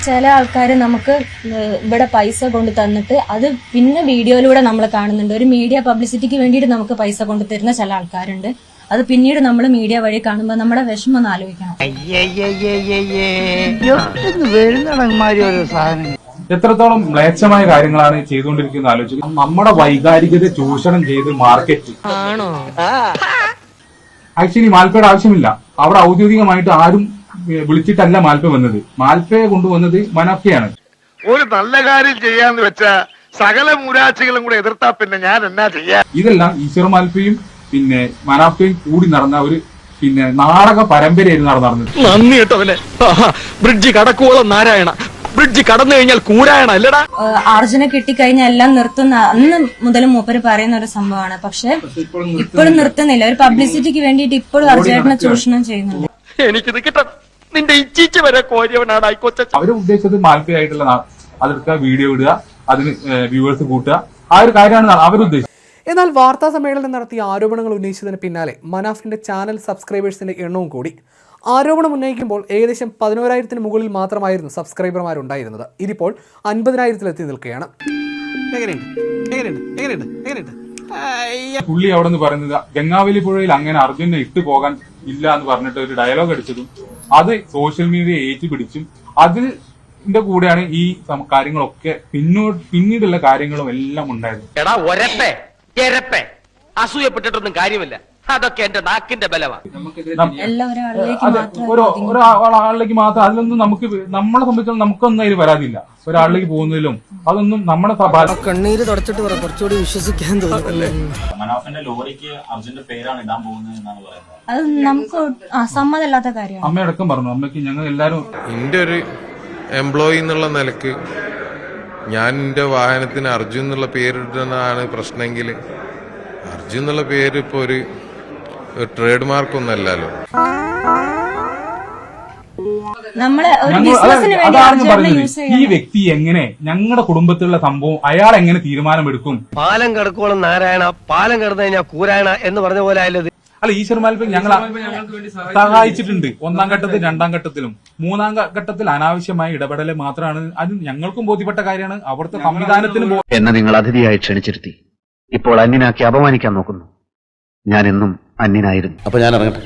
ചില ആൾക്കാർ നമുക്ക് ഇവിടെ പൈസ കൊണ്ട് തന്നിട്ട് അത് പിന്നെ വീഡിയോയിലൂടെ നമ്മൾ കാണുന്നുണ്ട്. ഒരു മീഡിയ പബ്ലിസിറ്റിക്ക് വേണ്ടിയിട്ട് നമുക്ക് പൈസ കൊണ്ട് തരുന്ന ചില ആൾക്കാരുണ്ട്. അത് പിന്നീട് നമ്മൾ മീഡിയ വഴി കാണുമ്പോൾ നമ്മുടെ വിഷമം ഒന്ന് ആലോചിക്കണം. എത്രത്തോളം മ്ലേച്ഛമായ കാര്യങ്ങളാണ് ചെയ്തുകൊണ്ടിരിക്കുന്നത് ആലോചിക്കുക. നമ്മുടെ വൈകാരികത ചൂഷണം ചെയ്ത് മാർക്കറ്റ്. ആക്ച്വലി മാൽപ്പയുടെ ആവശ്യമില്ല. അവിടെ ഔദ്യോഗികമായിട്ട് ആരും വിളിച്ചിട്ടല്ല മാൽപ്പ വന്നത്. മാൽപ്പയെ കൊണ്ടുവന്നത് മനാഫയാണ്. ഒരു നല്ല കാര്യം ചെയ്യാന്ന് വെച്ചാ സകല മൂരാച്ചികളും കൂടെ എതിർത്താ പിന്നെ ഞാൻ എന്നാ ചെയ്യാ? ഇതെല്ലാം ഈശ്വർ മാൽപ്പയും പിന്നെ മനാഫയും കൂടി നടന്ന ഒരു നാടക പരമ്പരയായിരുന്നു നടന്നത്. നന്ദി കേട്ടവനെ. ബ്രിഡ്ജി കടക്കുവോളം നാരായണ, ബ്രിഡ്ജി കടന്നു കഴിഞ്ഞാൽ കൂരായണ അല്ലടാ. അർജുനെ കിട്ടിക്കഴിഞ്ഞാൽ എല്ലാം നിർത്തുന്ന അന്ന് മുതൽ മൂപ്പര് പറയുന്ന ഒരു സംഭവമാണ്. പക്ഷെ ഇപ്പോഴും നിർത്തുന്നില്ല. ഒരു പബ്ലിസിറ്റിക്ക് വേണ്ടിയിട്ട് ഇപ്പോഴും അർജുനെ ചൂഷണം ചെയ്യുന്നുണ്ട്. എനിക്കിത് കിട്ടണം. നിന്റെ ഇച്ചിച്ച് വരെ കോരിയവനാണ് ഈ കൊച്ച. അവര് ഉദ്ദേശിച്ചത് മാൽപ്പയായിട്ടുള്ള അതെടുക്കുക, വീഡിയോ ഇടുക, അതിന് വ്യൂവേഴ്സ് കൂട്ടുക, ആ ഒരു കാര്യമാണ് അവരുദ്ദേശിച്ചത്. എന്നാൽ വാർത്താ സമ്മേളനം നടത്തിയ ആരോപണങ്ങൾ ഉന്നയിച്ചതിന് പിന്നാലെ മനാഫിന്റെ ചാനൽ സബ്സ്ക്രൈബേഴ്സിന്റെ എണ്ണവും കൂടി. ആരോപണം ഉന്നയിക്കുമ്പോൾ ഏകദേശം 11,000-ന് മുകളിൽ മാത്രമായിരുന്നു സബ്സ്ക്രൈബർമാരുണ്ടായിരുന്നത്. ഇതിപ്പോൾ 50,000-ലെത്തി നിൽക്കുകയാണ്. പുള്ളി അവിടെ നിന്ന് പറയുന്നത് ഗംഗാവലി പുഴയിൽ അങ്ങനെ അർജുനെ ഇട്ടു പോകാൻ ഇല്ല എന്ന് പറഞ്ഞിട്ട് ഒരു ഡയലോഗ് അടിച്ചതും അത് സോഷ്യൽ മീഡിയ ഏറ്റുപിടിച്ചും അതിന്റെ കൂടെയാണ് ഈ കാര്യങ്ങളൊക്കെ പിന്നീടുള്ള കാര്യങ്ങളും എല്ലാം ഉണ്ടായത്. എടാ ഒരപ്പേ എരപ്പേ അസൂയപ്പെട്ടിട്ടൊന്നും കാര്യമില്ല. അതൊക്കെ എന്റെ നാക്കിന്റെ ബലമാണ്. ഒരാളിലേക്ക് മാത്രം അതിലൊന്നും നമുക്ക് നമ്മളെ സംബന്ധിച്ചോളം നമുക്കൊന്നും അതിൽ പരാതിയില്ല. ഒരാളിലേക്ക് പോകുന്നതിലും അതൊന്നും നമ്മുടെ കണ്ണീര് തുടച്ചിട്ട് കുറച്ചുകൂടി വിശ്വസിക്കാൻ തോന്നുന്നല്ലേ. മനാഫിന്റെ ലോറിക്ക് അർജുന്റെ പേരാണ് ഇടാൻ പോകുന്നത് എന്നാണ് പറയുന്നത്. അത് നമുക്ക് സമ്മതമില്ലാത്ത കാര്യമാണ്. അമ്മയടക്കം പറഞ്ഞു. അമ്മയ്ക്ക് ഞങ്ങൾ എല്ലാരും എന്റെ ഒരു എംപ്ലോയി എന്നുള്ള നിലക്ക് ഞാൻ എന്റെ വാഹനത്തിന് അർജുൻ എന്നുള്ള പേരിടുന്നതാണ് പ്രശ്നമെങ്കിൽ അർജുൻ എന്നുള്ള പേര് ഇപ്പൊ ഒരു ട്രേഡ് മാർക്ക് ഒന്നല്ലല്ലോ. അതാണ് പറഞ്ഞത്. ഈ വ്യക്തി എങ്ങനെ ഞങ്ങളുടെ കുടുംബത്തിലുള്ള സംഭവം അയാൾ എങ്ങനെ തീരുമാനമെടുക്കും? പാലം കിടക്കോളം നാരായണ, പാലം കിടന്നു കഴിഞ്ഞാൽ കൂരായണ എന്ന് പറഞ്ഞ പോലെ ആയല്ലത്. അല്ല, ഈശ്വർ മാൽപ്പ ഞങ്ങൾ സഹായിച്ചിട്ടുണ്ട്. 1ാം ഘട്ടത്തിൽ 2ാം ഘട്ടത്തിലും 3ാം ഘട്ടത്തിൽ അനാവശ്യമായ ഇടപെടൽ മാത്രമാണ്. അത് ഞങ്ങൾക്കും ബോധ്യപ്പെട്ട കാര്യമാണ്. അവിടുത്തെ സംവിധാനത്തിന് എന്നെ നിങ്ങൾ അതിഥിയായി ക്ഷണിച്ചിരുത്തി ഇപ്പോൾ അന്യനാക്കി അപമാനിക്കാൻ നോക്കുന്നു. ഞാൻ എന്നും അന്യനായിരുന്നു. അപ്പൊ ഞാൻ ഇറങ്ങട്ടെ.